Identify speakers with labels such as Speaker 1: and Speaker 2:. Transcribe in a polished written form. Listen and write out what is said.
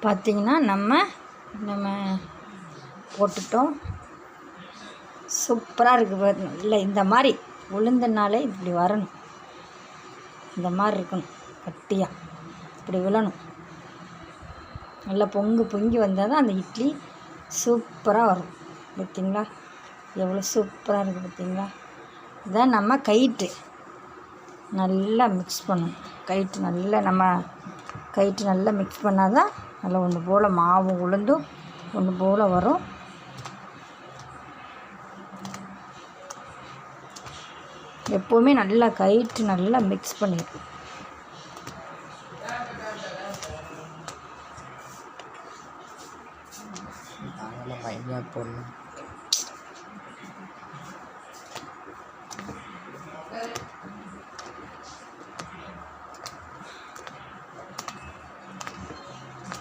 Speaker 1: பார்த்திங்கன்னா நம்ம போட்டுட்டோம். சூப்பராக இருக்குது பாருங்க. இல்லை இந்த மாதிரி உளுந்தனாலே இப்படி வரணும், இந்த மாதிரி இருக்கணும், கட்டியாக இப்படி விழணும். நல்லா பொங்கி வந்தால் தான் அந்த இட்லி சூப்பராக வரும். பார்த்திங்களா எவ்வளோ சூப்பராக இருக்குது பார்த்திங்களா. இதான் நம்ம கயிற்று நல்லா மிக்ஸ் பண்ணணும். கயிற்று நல்லா மிக்ஸ் பண்ணால் தான் நல்லா ஒன்று போல் மாவும் உளுந்தும் ஒன்று போல் வரும். எப்போவுமே நல்லா கயிற்று நல்லா மிக்ஸ் பண்ணிடும். போடணும்.